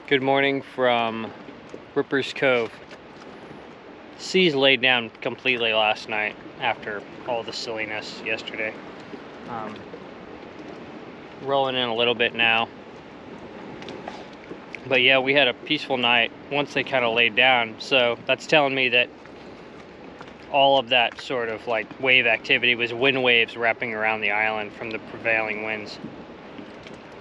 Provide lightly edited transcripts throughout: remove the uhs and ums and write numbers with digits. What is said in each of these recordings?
Good morning from Rippers Cove. Seas laid down completely last night after all the silliness yesterday. Rolling in a little bit now. But yeah, we had a peaceful night once they kind of laid down. So that's telling me that all of that sort of like wave activity was wind waves wrapping around the island from the prevailing winds.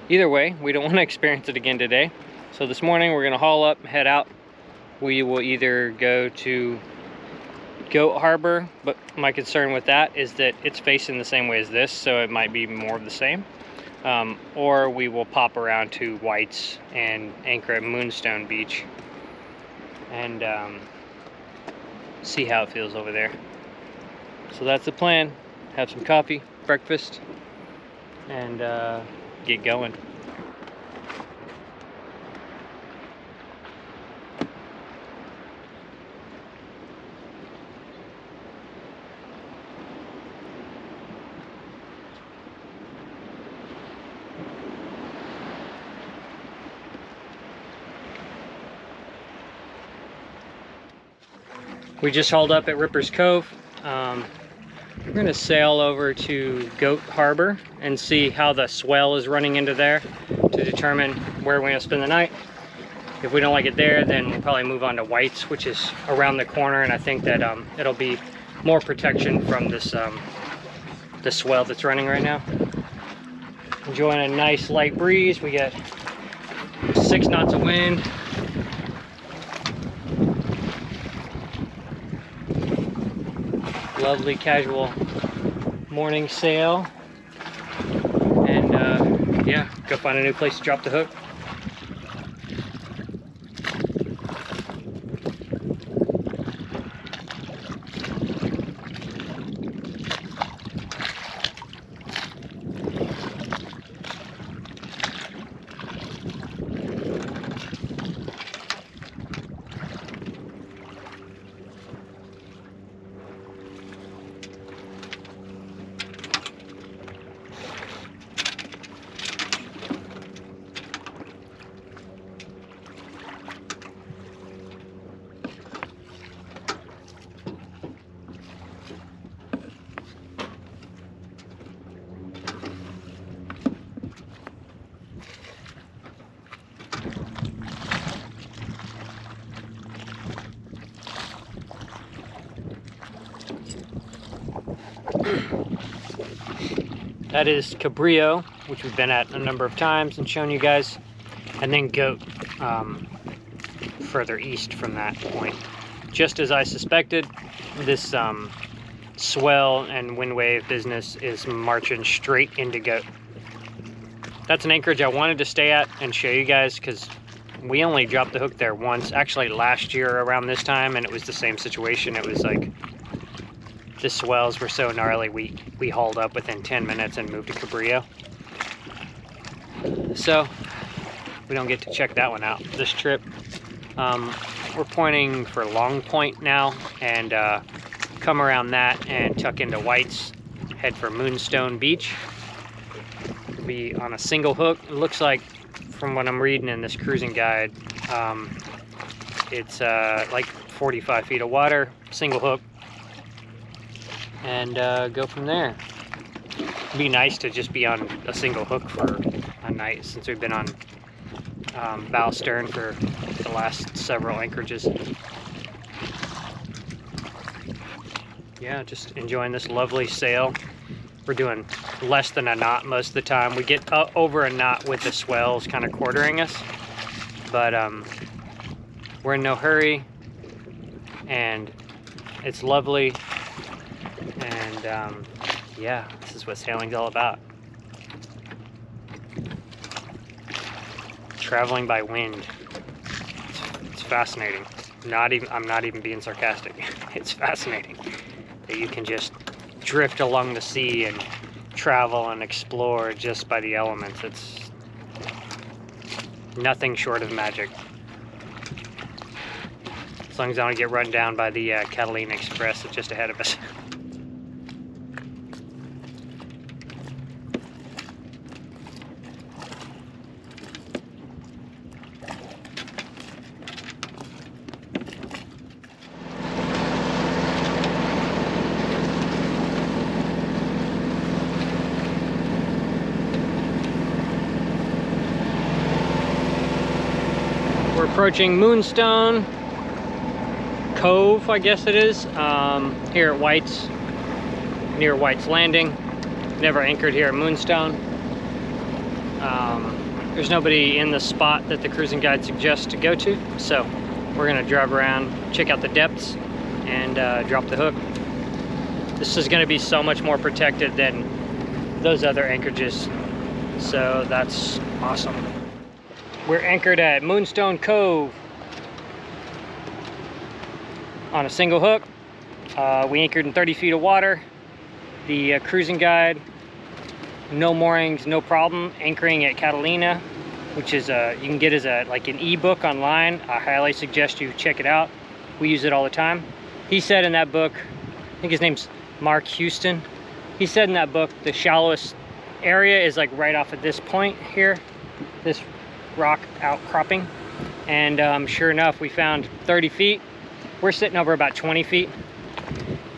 Either way, we don't want to experience it again today. So this morning we're gonna haul up, head out. We will either go to Goat Harbor, but my concern with that is that it's facing the same way as this, so it might be more of the same. Or we will pop around to White's and anchor at Moonstone Beach and see how it feels over there. So that's the plan. Have some coffee, breakfast, and get going. We just hauled up at Rippers Cove. We're gonna sail over to Goat Harbor and see how the swell is running into there to determine where we're gonna spend the night. If we don't like it there, then we'll probably move on to White's, which is around the corner, and I think that it'll be more protection from this the swell that's running right now. Enjoying a nice light breeze. We got 6 knots of wind. Lovely casual morning sail, and yeah, go find a new place to drop the hook. That is Cabrillo, which we've been at a number of times and shown you guys, and then Goat further east from that point. Just as I suspected, this swell and wind wave business is marching straight into Goat. That's an anchorage I wanted to stay at and show you guys because we only dropped the hook there once, actually last year around this time, and it was the same situation. It was like the swells were so gnarly, we hauled up within 10 minutes and moved to Cabrillo. So we don't get to check that one out this trip. We're pointing for Long Point now, and come around that and tuck into White's, head for Moonstone Beach. Be on a single hook. It looks like, from what I'm reading in this cruising guide, it's like 45 feet of water, single hook, and go from there. It'd be nice to just be on a single hook for a night, since we've been on bow stern for the last several anchorages. Yeah, just enjoying this lovely sail. We're doing less than a knot most of the time. We get over a knot with the swells kind of quartering us, but we're in no hurry, and it's lovely. And yeah, this is what sailing's all about. Traveling by wind. It's fascinating. I'm not even being sarcastic. It's fascinating that you can just drift along the sea and travel and explore just by the elements. It's nothing short of magic. As long as I don't get run down by the Catalina Express that's just ahead of us. approaching Moonstone Cove, I guess it is, here at White's, near White's Landing. Never anchored here at Moonstone. There's nobody in the spot that the cruising guide suggests to go to, so we're gonna drive around, check out the depths, and drop the hook. This is gonna be so much more protected than those other anchorages, so that's awesome. We're anchored at Moonstone Cove on a single hook. We anchored in 30 feet of water. The cruising guide, no moorings, no problem. Anchoring at Catalina, which is you can get as like an ebook online. I highly suggest you check it out. We use it all the time. He said in that book, I think his name's Mark Houston. He said in that book the shallowest area is like right off at this point here, this rock outcropping. And sure enough, we found 30 feet. We're sitting over about 20 feet,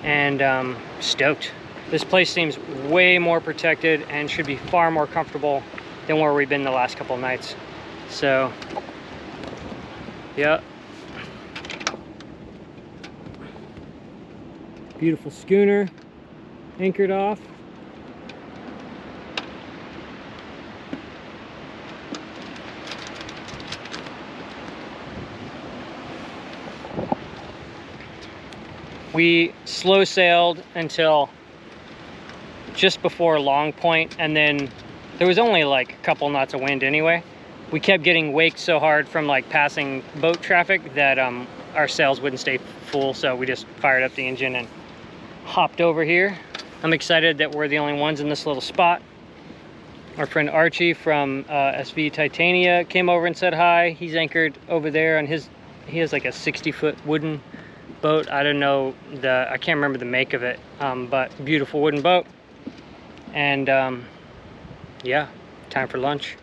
and stoked. This place seems way more protected and should be far more comfortable than where we've been the last couple of nights. So, yeah. Beautiful schooner anchored off. We slow sailed until just before Long Point, and then there was only like a couple knots of wind anyway. We kept getting waked so hard from like passing boat traffic that our sails wouldn't stay full, so we just fired up the engine and hopped over here. I'm excited that we're the only ones in this little spot. Our friend Archie from SV Titania came over and said hi. He's anchored over there on he has like a 60-foot wooden boat. I don't know I can't remember the make of it, but beautiful wooden boat. And yeah, time for lunch.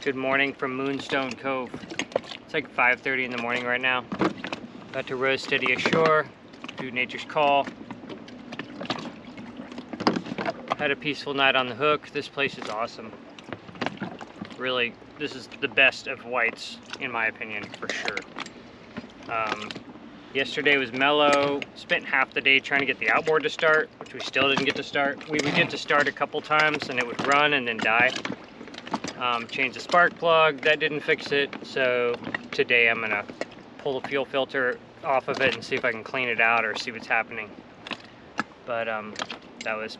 Good morning from Moonstone Cove. It's like 5:30 in the morning right now. About to row steady ashore, do nature's call. Had a peaceful night on the hook. This place is awesome. Really, this is the best of White's, in my opinion, for sure. Yesterday was mellow. Spent half the day trying to get the outboard to start, which we still didn't get to start. We would get to start a couple times and it would run and then die. Changed the spark plug, that didn't fix it. So today I'm gonna pull the fuel filter off of it and see if I can clean it out or see what's happening. But that was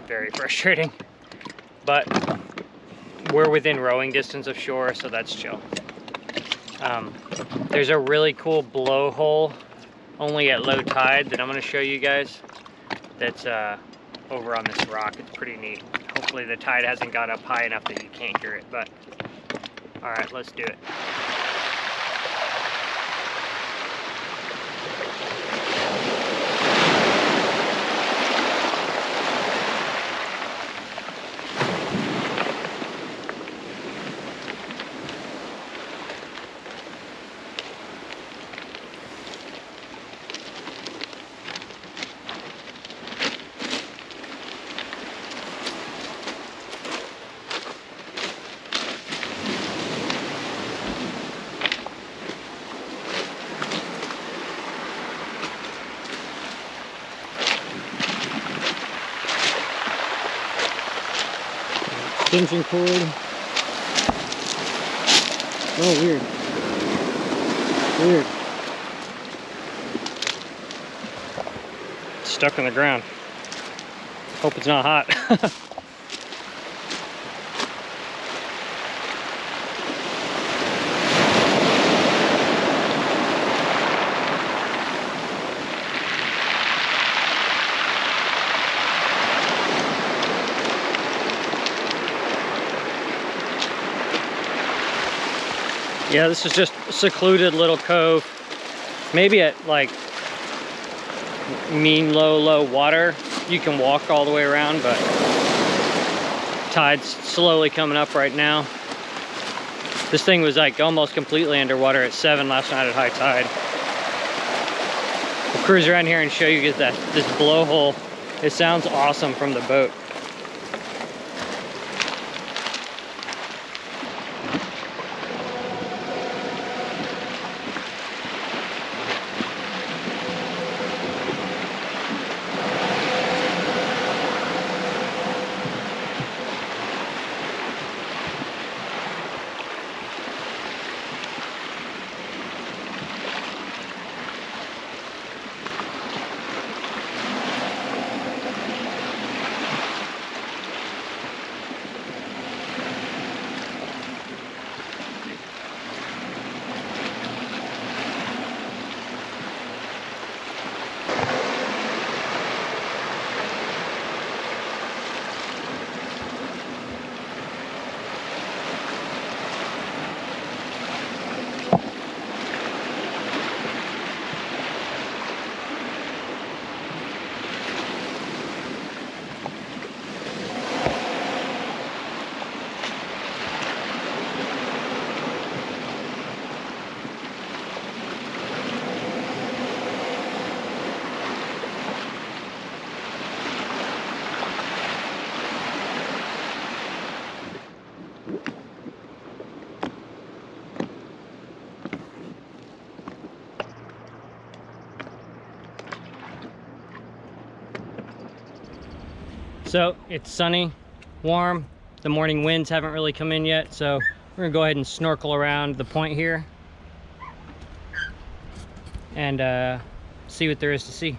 very frustrating. But we're within rowing distance of shore, so that's chill. There's a really cool blowhole only at low tide that I'm going to show you guys. That's over on this rock. It's pretty neat. Hopefully the tide hasn't got up high enough that you can't hear it, but all right, let's do it. Extension cord. Oh, weird. Weird. It's stuck in the ground. Hope it's not hot. Yeah, this is just a secluded little cove. Maybe at like mean low water, you can walk all the way around, but tide's slowly coming up right now. This thing was like almost completely underwater at 7 last night at high tide. We'll cruise around here and show you guys this blowhole. It sounds awesome from the boat. So it's sunny, warm. The morning winds haven't really come in yet, so we're gonna go ahead and snorkel around the point here and see what there is to see.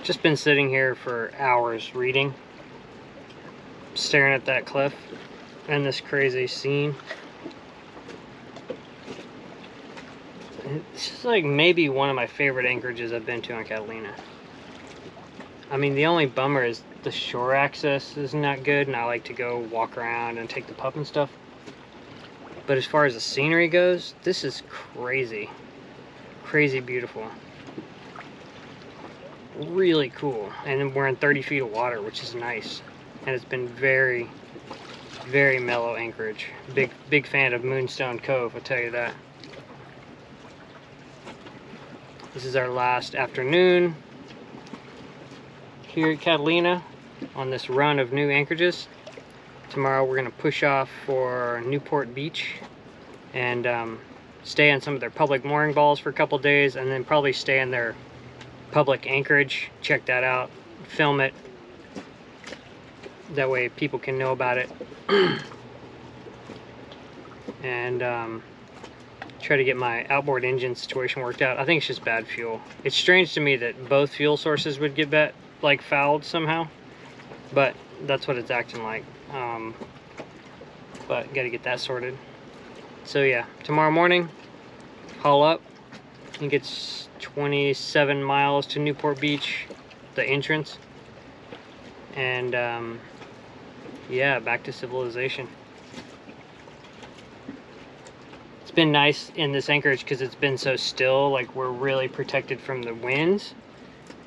just been sitting here for hours reading, staring at that cliff and this crazy scene. It's just like maybe one of my favorite anchorages I've been to on Catalina. I mean, the only bummer is the shore access isn't that good, and I like to go walk around and take the pup and stuff. But as far as the scenery goes, this is crazy. Crazy beautiful. Really cool. And then we're in 30 feet of water, which is nice. And it's been very, very mellow anchorage. Big fan of Moonstone Cove, I'll tell you that. This is our last afternoon here at Catalina on this run of new anchorages. Tomorrow we're going to push off for Newport Beach and stay on some of their public mooring balls for a couple days, and then probably stay in their public anchorage, check that out, film it. That way people can know about it. And try to get my outboard engine situation worked out. I think it's just bad fuel. It's strange to me that both fuel sources would get fouled somehow, but that's what it's acting like. But gotta get that sorted. So yeah, tomorrow morning, haul up. I think it's 27 miles to Newport Beach, the entrance, and yeah, back to civilization. It's been nice in this anchorage because it's been so still. Like, we're really protected from the winds,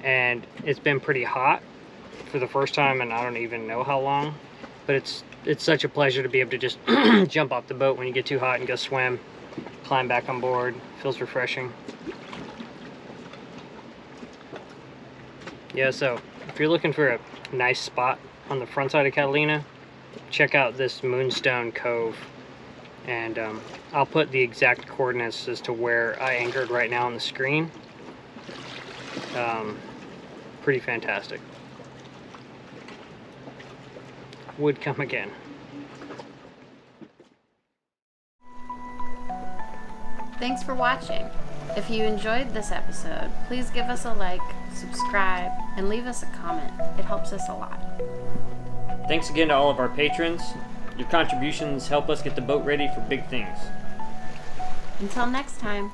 and it's been pretty hot for the first time and I don't even know how long, but it's such a pleasure to be able to just jump off the boat when you get too hot and go swim, climb back on board. Feels refreshing. Yeah, so if you're looking for a nice spot on the front side of Catalina, check out this Moonstone Cove, and I'll put the exact coordinates as to where I anchored right now on the screen. Pretty fantastic. Would come again. Thanks for watching. If you enjoyed this episode, please give us a like, subscribe, and leave us a comment. It helps us a lot. Thanks again to all of our patrons. Your contributions help us get the boat ready for big things. Until next time.